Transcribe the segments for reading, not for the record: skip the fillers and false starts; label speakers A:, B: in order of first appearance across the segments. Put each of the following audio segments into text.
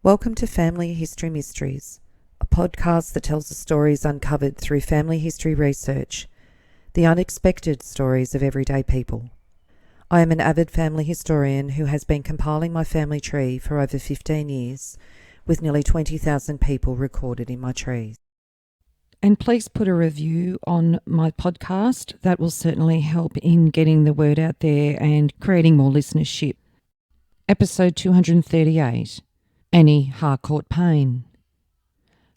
A: Welcome to Family History Mysteries, a podcast that tells the stories uncovered through family history research, the unexpected stories of everyday people. I am an avid family historian who has been compiling my family tree for over 15 years, with nearly 20,000 people recorded in my trees. And please put a review on my podcast. That will certainly help in getting the word out there and creating more listenership. Episode 238. Annie Harcourt Payne.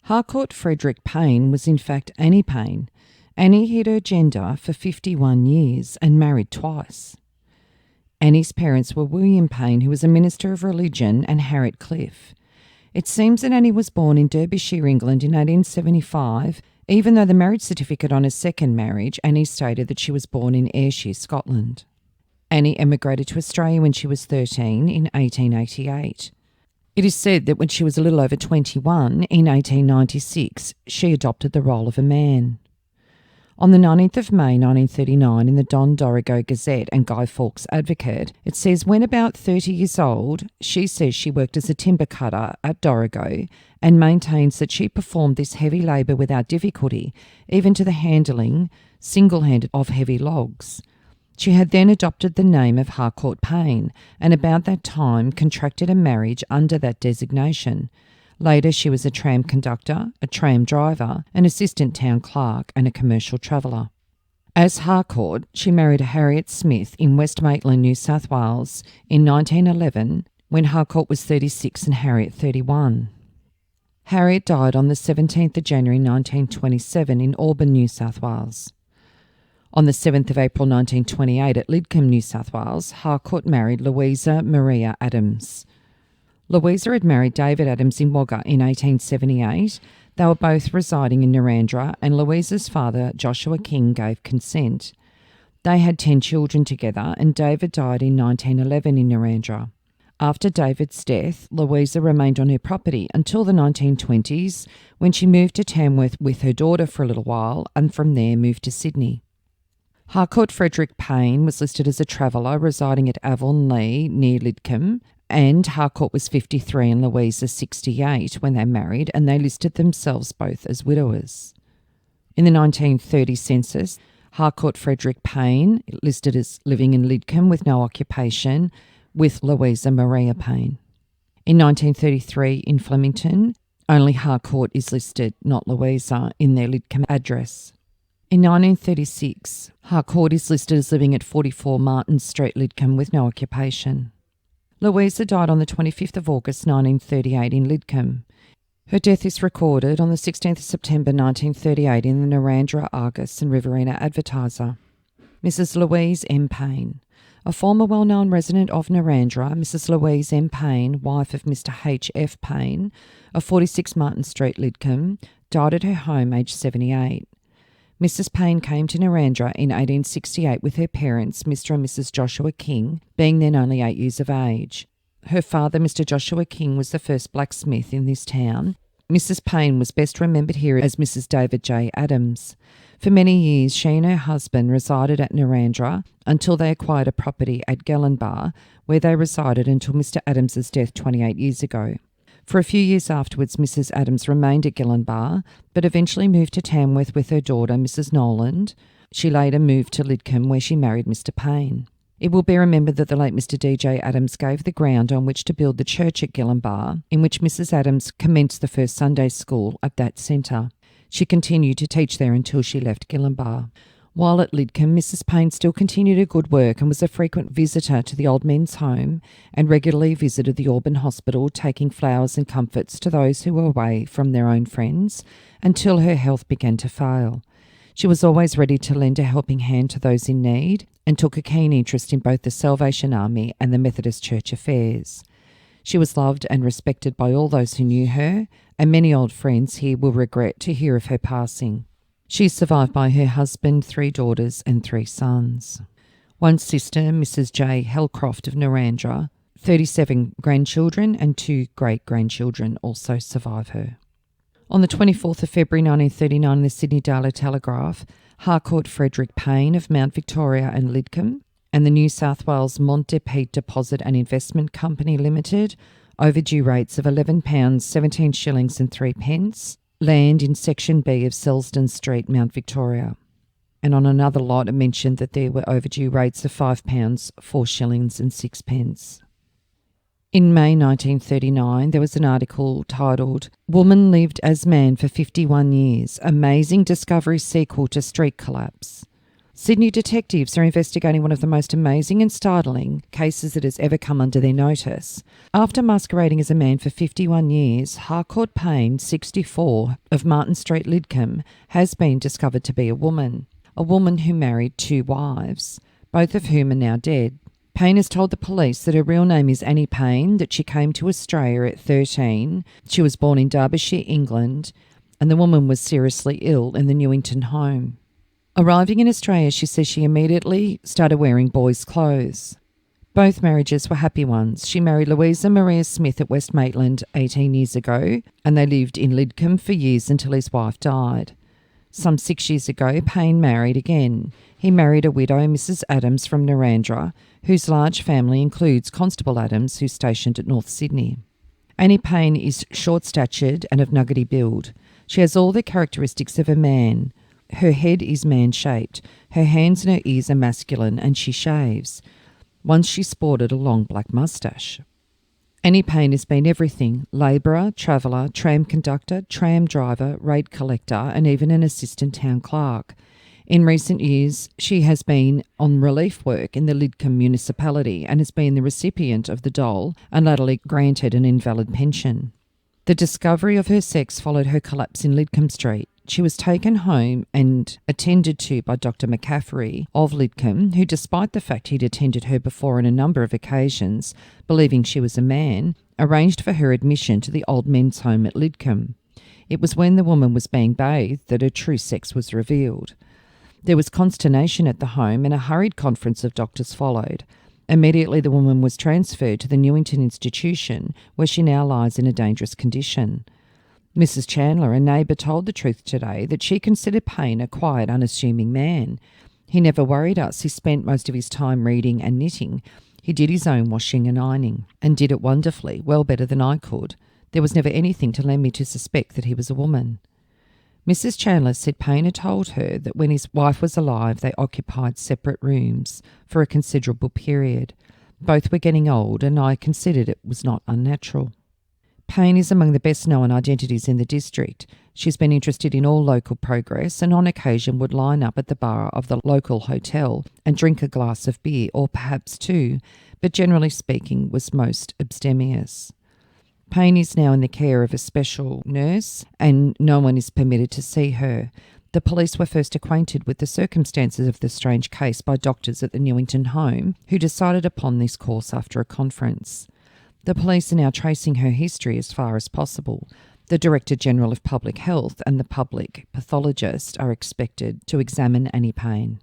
A: Harcourt Frederick Payne was in fact Annie Payne. Annie hid her gender for 51 years and married twice. Annie's parents were William Payne, who was a minister of religion, and Harriet Cliff. It seems that Annie was born in Derbyshire, England in 1875, even though the marriage certificate on her second marriage, Annie stated that she was born in Ayrshire, Scotland. Annie emigrated to Australia when she was 13 in 1888. It is said that when she was a little over 21, in 1896, she adopted the role of a man. On the 19th of May 1939, in the Don Dorigo Gazette and Guy Fawkes Advocate, it says when about 30 years old, she says she worked as a timber cutter at Dorigo and maintains that she performed this heavy labour without difficulty, even to the handling, single-handed, of heavy logs. She had then adopted the name of Harcourt Payne and about that time contracted a marriage under that designation. Later she was a tram conductor, a tram driver, an assistant town clerk and a commercial traveller. As Harcourt, she married Harriet Smith in West Maitland, New South Wales in 1911 when Harcourt was 36 and Harriet 31. Harriet died on the 17th of January 1927 in Auburn, New South Wales. On the 7th of April 1928 at Lidcombe, New South Wales, Harcourt married Louisa Maria Adams. Louisa had married David Adams in Wagga in 1878. They were both residing in Narrandera and Louisa's father, Joshua King, gave consent. They had 10 children together and David died in 1911 in Narrandera. After David's death, Louisa remained on her property until the 1920s when she moved to Tamworth with her daughter for a little while and from there moved to Sydney. Harcourt Frederick Payne was listed as a traveller residing at Avonlea near Lidcombe, and Harcourt was 53 and Louisa 68 when they married, and they listed themselves both as widowers. In the 1930 census, Harcourt Frederick Payne listed as living in Lidcombe with no occupation, with Louisa Maria Payne. In 1933 in Flemington, only Harcourt is listed, not Louisa, in their Lidcombe address. In 1936, Harcourt is listed as living at 44 Martin Street, Lidcombe, with no occupation. Louisa died on the 25th of August 1938 in Lidcombe. Her death is recorded on the 16th of September 1938 in the Narrandera Argus and Riverina Advertiser. Mrs. Louise M. Payne. A former well-known resident of Narrandera, Mrs. Louise M. Payne, wife of Mr. H. F. Payne, of 46 Martin Street, Lidcombe, died at her home aged 78. Mrs. Payne came to Narrandera in 1868 with her parents, Mr. and Mrs. Joshua King, being then only 8 years of age. Her father, Mr. Joshua King, was the first blacksmith in this town. Mrs. Payne was best remembered here as Mrs. David J. Adams. For many years, she and her husband resided at Narrandera until they acquired a property at Gellenbar, where they resided until Mr. Adams's death 28 years ago. For a few years afterwards, Mrs. Adams remained at Gellenbar, but eventually moved to Tamworth with her daughter, Mrs. Noland. She later moved to Lidcombe, where she married Mr. Payne. It will be remembered that the late Mr. D.J. Adams gave the ground on which to build the church at Gellenbar, in which Mrs. Adams commenced the first Sunday school at that centre. She continued to teach there until she left Gellenbar. While at Lidcombe, Mrs. Payne still continued her good work and was a frequent visitor to the old men's home and regularly visited the Auburn Hospital, taking flowers and comforts to those who were away from their own friends until her health began to fail. She was always ready to lend a helping hand to those in need and took a keen interest in both the Salvation Army and the Methodist Church affairs. She was loved and respected by all those who knew her, and many old friends here will regret to hear of her passing. She is survived by her husband, 3 daughters and 3 sons. One sister, Mrs. J. Hellcroft of Narrandera, 37 grandchildren and 2 great-grandchildren also survive her. On the 24th of February 1939 in the Sydney Daily Telegraph, Harcourt Frederick Payne of Mount Victoria and Lidcombe and the New South Wales Mont Depot Deposit and Investment Company Limited overdue rates of £11, 17 shillings and 3 pence, land in Section B of Selsdon Street, Mount Victoria. And on another lot, it mentioned that there were overdue rates of £5, 4 shillings and 6 pence. In May 1939, there was an article titled, "Woman Lived as Man for 51 Years, Amazing Discovery Sequel to Street Collapse." Sydney detectives are investigating one of the most amazing and startling cases that has ever come under their notice. After masquerading as a man for 51 years, Harcourt Payne, 64, of Martin Street, Lidcombe, has been discovered to be a woman who married 2 wives, both of whom are now dead. Payne has told the police that her real name is Annie Payne, that she came to Australia at 13. She was born in Derbyshire, England, and the woman was seriously ill in the Newington home. Arriving in Australia, she says she immediately started wearing boys' clothes. Both marriages were happy ones. She married Louisa Maria Smith at West Maitland 18 years ago, and they lived in Lidcombe for years until his wife died. Some 6 years ago, Payne married again. He married a widow, Mrs. Adams from Narrandera, whose large family includes Constable Adams, who's stationed at North Sydney. Annie Payne is short-statured and of nuggety build. She has all the characteristics of a man. Her head is man-shaped. Her hands and her ears are masculine, and she shaves. Once she sported a long black moustache. Annie Payne has been everything: labourer, traveller, tram conductor, tram driver, rate collector, and even an assistant town clerk. In recent years, she has been on relief work in the Lidcombe municipality and has been the recipient of the dole and latterly granted an invalid pension. The discovery of her sex followed her collapse in Lidcombe Street. She was taken home and attended to by Dr. McCaffrey of Lidcombe, who, despite the fact he'd attended her before on a number of occasions, believing she was a man, arranged for her admission to the old men's home at Lidcombe. It was when the woman was being bathed that her true sex was revealed. There was consternation at the home and a hurried conference of doctors followed. Immediately the woman was transferred to the Newington Institution, where she now lies in a dangerous condition. Mrs. Chandler, a neighbour, told the truth today that she considered Payne a quiet, unassuming man. He never worried us. He spent most of his time reading and knitting. He did his own washing and ironing, and did it wonderfully, well better than I could. There was never anything to lead me to suspect that he was a woman. Mrs. Chandler said Payne had told her that when his wife was alive, they occupied separate rooms for a considerable period. Both were getting old, and I considered it was not unnatural. Payne is among the best-known identities in the district. She's been interested in all local progress and on occasion would line up at the bar of the local hotel and drink a glass of beer, or perhaps 2, but generally speaking was most abstemious. Payne is now in the care of a special nurse and no one is permitted to see her. The police were first acquainted with the circumstances of the strange case by doctors at the Newington home, who decided upon this course after a conference. The police are now tracing her history as far as possible. The Director General of Public Health and the public pathologist are expected to examine Annie Payne.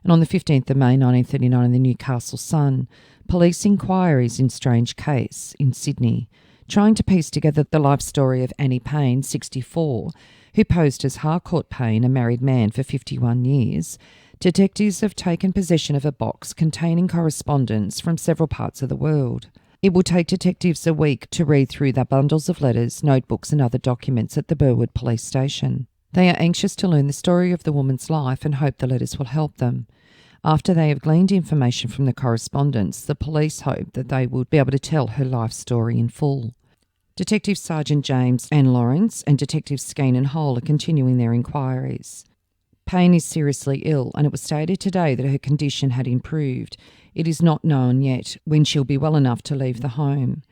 A: And on the 15th of May 1939 in the Newcastle Sun, police inquiries in strange case in Sydney, trying to piece together the life story of Annie Payne, 64, who posed as Harcourt Payne, a married man for 51 years. Detectives have taken possession of a box containing correspondence from several parts of the world. It will take detectives a week to read through the bundles of letters, notebooks and other documents at the Burwood Police Station. They are anxious to learn the story of the woman's life and hope the letters will help them. After they have gleaned information from the correspondence, the police hope that they will be able to tell her life story in full. Detective Sergeant James and Lawrence and Detectives Skene and Hole are continuing their inquiries. Payne is seriously ill, and it was stated today that her condition had improved. It is not known yet when she'll be well enough to leave the home.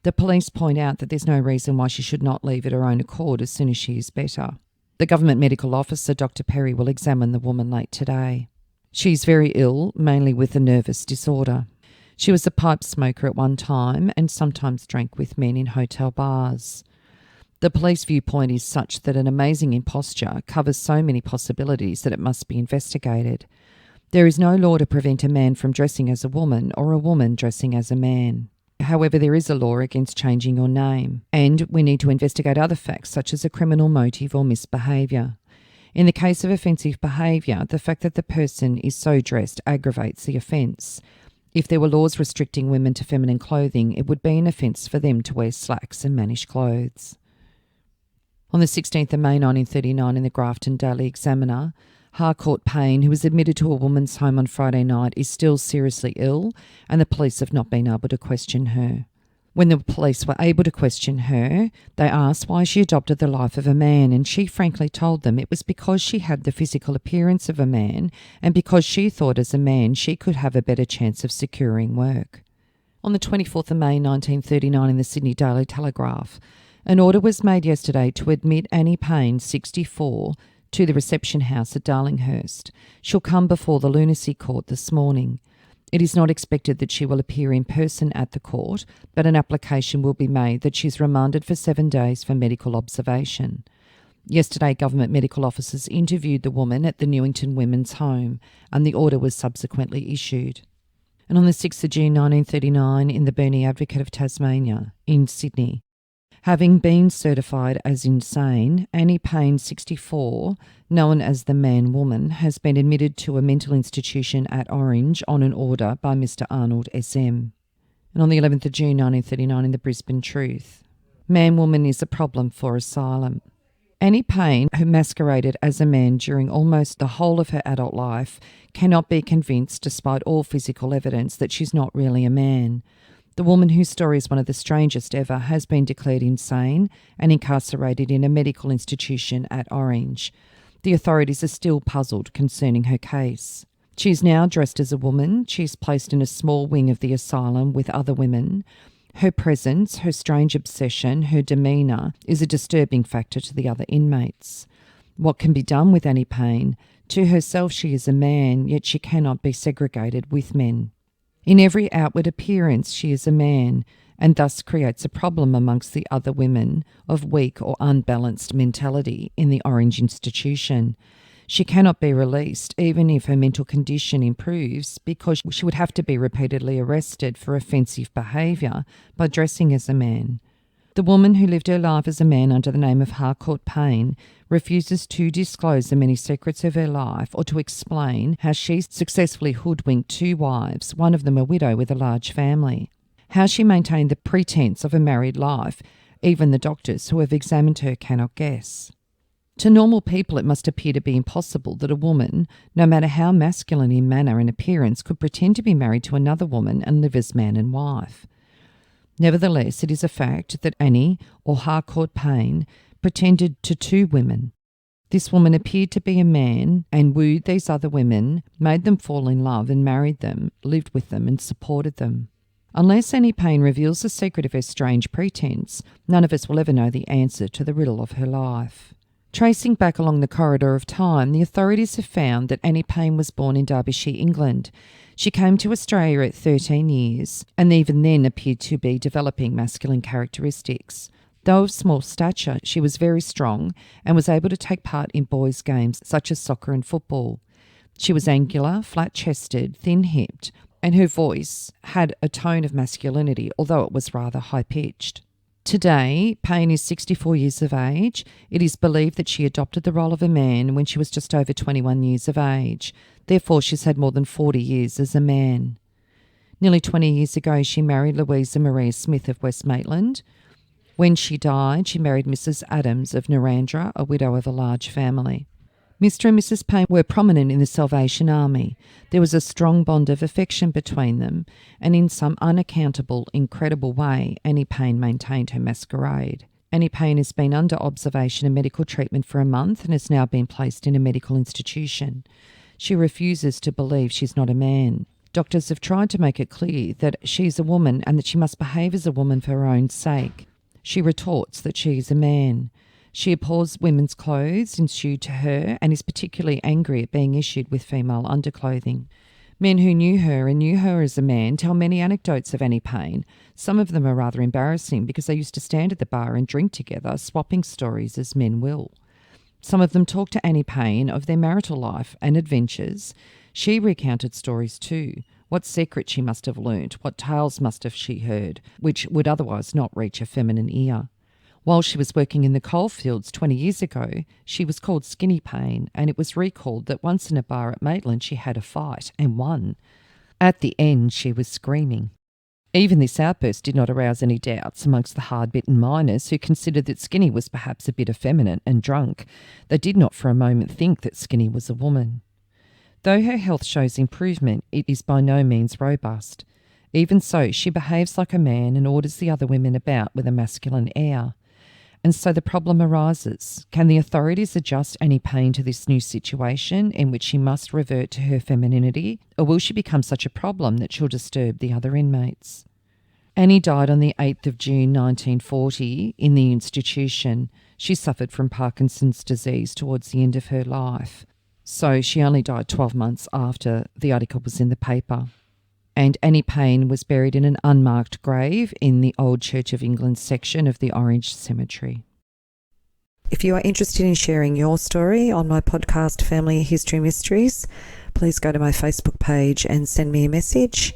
A: The police point out that there's no reason why she should not leave at her own accord as soon as she is better. The Government Medical Officer, Dr. Perry, will examine the woman late today. She's very ill, mainly with a nervous disorder. She was a pipe smoker at one time and sometimes drank with men in hotel bars. The police viewpoint is such that an amazing imposture covers so many possibilities that it must be investigated. There is no law to prevent a man from dressing as a woman or a woman dressing as a man. However, there is a law against changing your name, and we need to investigate other facts such as a criminal motive or misbehaviour. In the case of offensive behaviour, the fact that the person is so dressed aggravates the offence. If there were laws restricting women to feminine clothing, it would be an offence for them to wear slacks and mannish clothes. On the 16th of May 1939 in the Grafton Daily Examiner, Harcourt Payne, who was admitted to a woman's home on Friday night, is still seriously ill, and the police have not been able to question her. When the police were able to question her, they asked why she adopted the life of a man, and she frankly told them it was because she had the physical appearance of a man, and because she thought as a man she could have a better chance of securing work. On the 24th of May 1939 in the Sydney Daily Telegraph, an order was made yesterday to admit Annie Payne, 64, to the reception house at Darlinghurst. She'll come before the lunacy court this morning. It is not expected that she will appear in person at the court, but an application will be made that she is remanded for 7 days for medical observation. Yesterday, government medical officers interviewed the woman at the Newington Women's Home, and the order was subsequently issued. And on the 6th of June 1939 in the Burnie Advocate of Tasmania, in Sydney, having been certified as insane, Annie Payne, 64, known as the Man-Woman, has been admitted to a mental institution at Orange on an order by Mr Arnold SM. And on the 11th of June 1939 in the Brisbane Truth, Man-Woman is a problem for asylum. Annie Payne, who masqueraded as a man during almost the whole of her adult life, cannot be convinced, despite all physical evidence, that she's not really a man. The woman, whose story is one of the strangest ever, has been declared insane and incarcerated in a medical institution at Orange. The authorities are still puzzled concerning her case. She is now dressed as a woman. She is placed in a small wing of the asylum with other women. Her presence, her strange obsession, her demeanour is a disturbing factor to the other inmates. What can be done with Annie Payne? To herself she is a man, yet she cannot be segregated with men. In every outward appearance she is a man, and thus creates a problem amongst the other women of weak or unbalanced mentality in the Orange institution. She cannot be released even if her mental condition improves, because she would have to be repeatedly arrested for offensive behaviour by dressing as a man. The woman who lived her life as a man under the name of Harcourt Payne refuses to disclose the many secrets of her life or to explain how she successfully hoodwinked 2 wives, one of them a widow with a large family. How she maintained the pretense of a married life, even the doctors who have examined her cannot guess. To normal people it must appear to be impossible that a woman, no matter how masculine in manner and appearance, could pretend to be married to another woman and live as man and wife. Nevertheless, it is a fact that Annie, or Harcourt Payne, pretended to 2 women. This woman appeared to be a man and wooed these other women, made them fall in love and married them, lived with them and supported them. Unless Annie Payne reveals the secret of her strange pretense, none of us will ever know the answer to the riddle of her life. Tracing back along the corridor of time, the authorities have found that Annie Payne was born in Derbyshire, England. She came to Australia at 13 years, and even then appeared to be developing masculine characteristics. Though of small stature, she was very strong and was able to take part in boys' games such as soccer and football. She was angular, flat-chested, thin-hipped, and her voice had a tone of masculinity, although it was rather high-pitched. Today, Payne is 64 years of age. It is believed that she adopted the role of a man when she was just over 21 years of age. Therefore, she's had more than 40 years as a man. Nearly 20 years ago, she married Louisa Maria Smith of West Maitland. When she died, she married Mrs. Adams of Narrandera, a widow of a large family. Mr. and Mrs. Payne were prominent in the Salvation Army. There was a strong bond of affection between them, and in some unaccountable, incredible way, Annie Payne maintained her masquerade. Annie Payne has been under observation and medical treatment for a month and has now been placed in a medical institution. She refuses to believe she's not a man. Doctors have tried to make it clear that she's a woman and that she must behave as a woman for her own sake. She retorts that she is a man. She abhors women's clothes issued to her and is particularly angry at being issued with female underclothing. Men who knew her and knew her as a man tell many anecdotes of Annie Payne. Some of them are rather embarrassing because they used to stand at the bar and drink together, swapping stories as men will. Some of them talk to Annie Payne of their marital life and adventures. She recounted stories too. What secrets she must have learnt, what tales must have she heard, which would otherwise not reach a feminine ear. While she was working in the coalfields 20 years ago, she was called Skinny Payne, and it was recalled that once in a bar at Maitland she had a fight and won.
B: At the end, she was screaming. Even this outburst did not arouse any doubts amongst the hard-bitten miners who considered that Skinny was perhaps a bit effeminate and drunk. They did not for a moment think that Skinny was a woman. Though her health shows improvement, it is by no means robust. Even so, she behaves like a man and orders the other women about with a masculine air. And so the problem arises. Can the authorities adjust Annie Payne to this new situation in which she must revert to her femininity, or will she become such a problem that she'll disturb the other inmates? Annie died on the 8th of June 1940 in the institution. She suffered from Parkinson's disease towards the end of her life, so she only died 12 months after the article was in the paper. And Annie Payne was buried in an unmarked grave in the Old Church of England section of the Orange Cemetery.
A: If you are interested in sharing your story on my podcast Family History Mysteries, please go to my Facebook page and send me a message.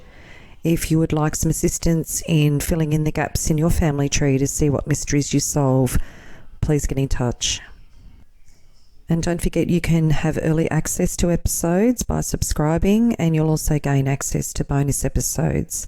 A: If you would like some assistance in filling in the gaps in your family tree to see what mysteries you solve, please get in touch. And don't forget, you can have early access to episodes by subscribing, and you'll also gain access to bonus episodes.